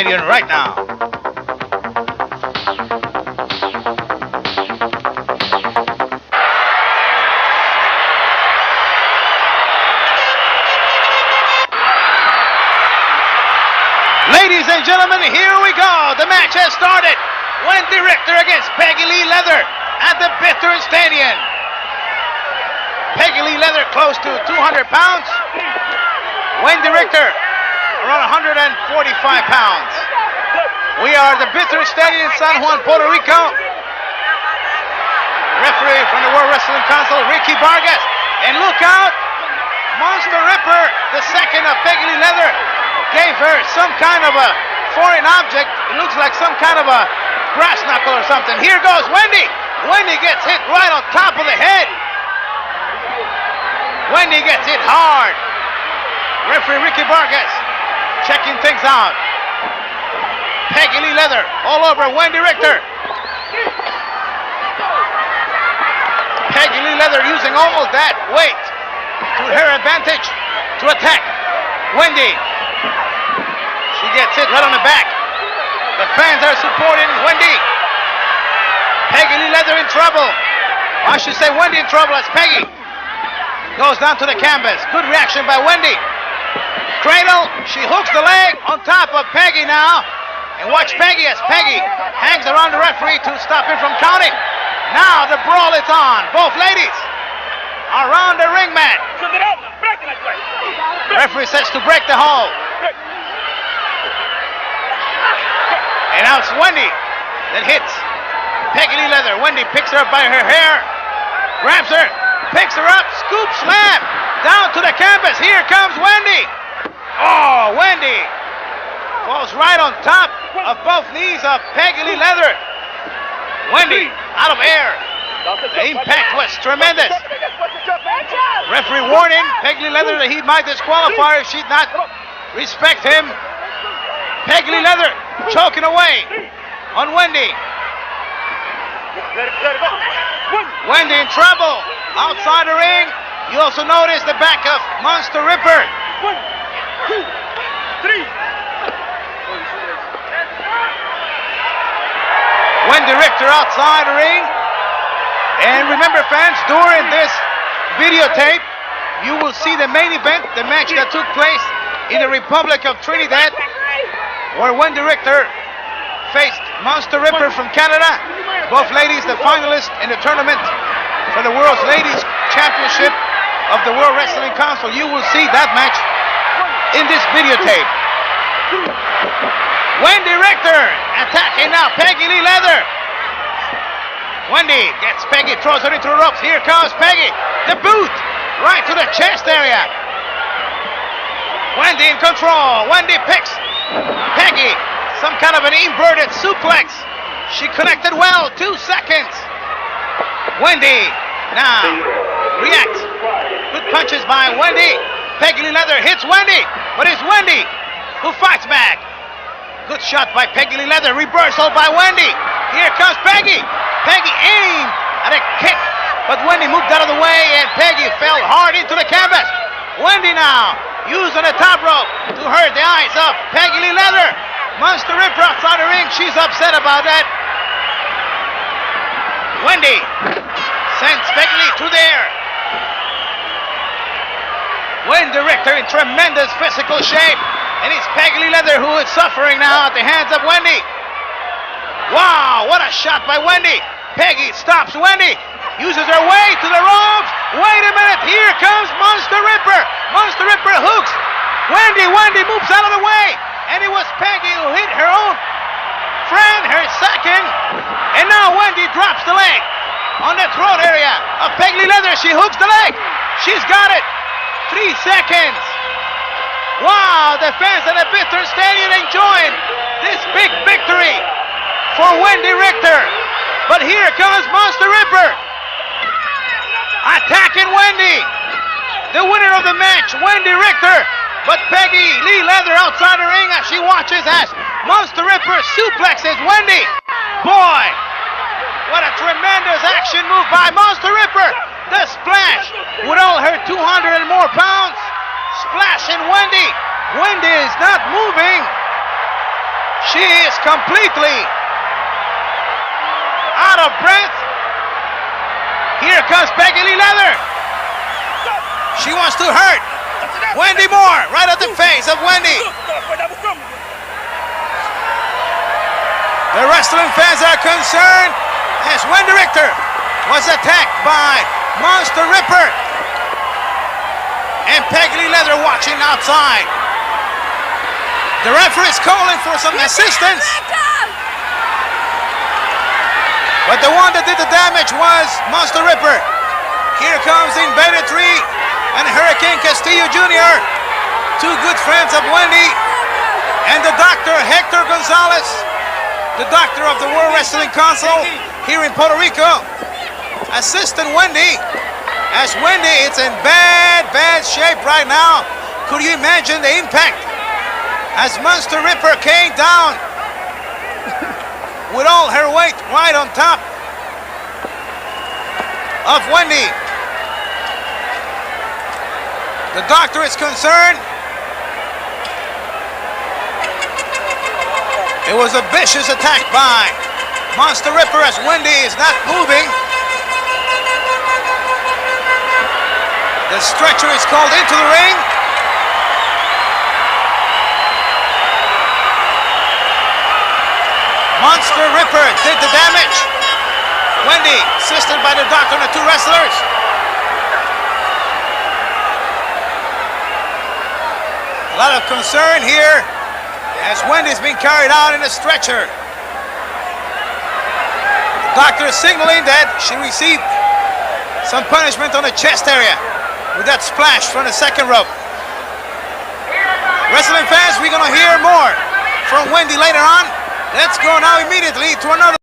Stadium right now. Ladies and gentlemen, here we go. The match has started. Wendi Richter against Peggy Lee Leather at the Bithorn Stadium. Peggy Lee Leather close to 200 pounds. Wendi Richter around 145 pounds. We are at the Bithorn Stadium in Sanjuan, Puerto Rico. Referee from the World Wrestling Council, Ricky Vargas. And look out, Monster Ripper, the second of Peggy Lee Leather, gave her some kind of a foreign object. It looks like some kind of a brass knuckle or something. Here goes Wendi. Wendi gets hit right on top of the head. Wendi gets hit hard. Referee Ricky Vargas checking things out. Peggy Lee Leather all over Wendi Richter. Peggy Lee Leather using all that weight to her advantage to attack Wendi. She gets hit right on the back. The fans are supporting Wendi. Peggy Lee Leather in trouble. I should say Wendi in trouble as Peggy goes down to the canvas. Good reaction by Wendi. Cradle, she hooks the leg on top of Peggy now. And watch Peggy as Peggy hangs around the referee to stop him from counting. Now the brawl is on. Both ladies around the ring mat. Referee says to break the hold. And now it's Wendi that hits Peggy Lee Leather. Wendi picks her up by her hair, grabs her, picks her up, scoop slam down to the canvas. Here comes Wendi. Oh, Wendi falls right on top of both knees of Peggy Lee Leather. Wendi out of air. The impact was tremendous. Referee warning Peggy Lee Leather that he might disqualify her if she did not respect him. Peggy Lee Leather choking away on Wendi. Wendi in trouble outside the ring. You also notice the back of Monster Ripper. 1, 2, 3. Wendi Richter outside the ring. And remember, fans, during this videotape, you will see the main event, the match that took place in the Republic of Trinidad, where Wendi Richter faced Monster Ripper from Canada. Both ladies, the finalists in the tournament for the World's Ladies Championship of the World Wrestling Council. You will see that match in this videotape. Wendi Richter attacking now Peggy Lee Leather. Wendi gets Peggy, throws her into the ropes. Here comes Peggy. The boot right to the chest area. Wendi in control. Wendi picks Peggy. Some kind of an inverted suplex. She connected well. 2 seconds. Wendi now reacts. Good punches by Wendi. Peggy Lee Leather hits Wendi, but it's Wendi who fights back. Good shot by Peggy Lee Leather. Reversal by Wendi. Here comes Peggy. Peggy aimed at a kick, but Wendi moved out of the way, and Peggy fell hard into the canvas. Wendi now using the top rope to hurt the eyes of Peggy Lee Leather. Monster Ripper outside the ring. She's upset about that. Wendi sends Peggy Lee through the air. Wendi Richter in tremendous physical shape, and it's Peggy Lee Leather who is suffering now at the hands of Wendi. Wow, what a shot by Wendi. Peggy stops Wendi, uses her way to the ropes. Wait a minute, here comes Monster Ripper. Monster Ripper hooks Wendi. Wendi moves out of the way, and it was Peggy who hit her own friend, her second. And now Wendi drops the leg on the throat area of Peggy Lee Leather. She hooks the leg. She's got it. 3 seconds. Wow, the fans at the Bithorn Stadium enjoying this big victory for Wendi Richter. But here comes Monster Ripper attacking Wendi. The winner of the match, Wendi Richter. But Peggy Lee Leather outside the ring as she watches as Monster Ripper suplexes Wendi. Boy, what a tremendous action move by Monster Ripper. The splash with all her 200 and more pounds. Splashing Wendi. Wendi is not moving. She is completely out of breath. Here comes Peggy Lee Leather. She wants to hurt Wendi more, right at the face of Wendi. The wrestling fans are concerned as Wendi Richter was attacked by Monster Ripper. And Peggy Lee Leather watching outside. The referee is calling for some assistance. But the one that did the damage was Monster Ripper. Here comes Invader 3 and Hurricane Castillo Jr., two good friends of Wendi, and the doctor Hector Gonzalez, the doctor of the World Wrestling Council here in Puerto Rico, assisting Wendi, as Wendi is in bad shape right now. Could you imagine the impact as Monster Ripper came down with all her weight right on top of Wendi? The doctor is concerned. It was a vicious attack by Monster Ripper as Wendi is not moving. The stretcher is called into the ring. Monster Ripper did the damage. Wendi, assisted by the doctor and the two wrestlers. A lot of concern here as Wendi's being carried out in a stretcher. The doctor is signaling that she received some punishment on the chest area with that splash from the second rope. Wrestling fans, we're going to hear more from Wendi later on. Let's go now immediately to another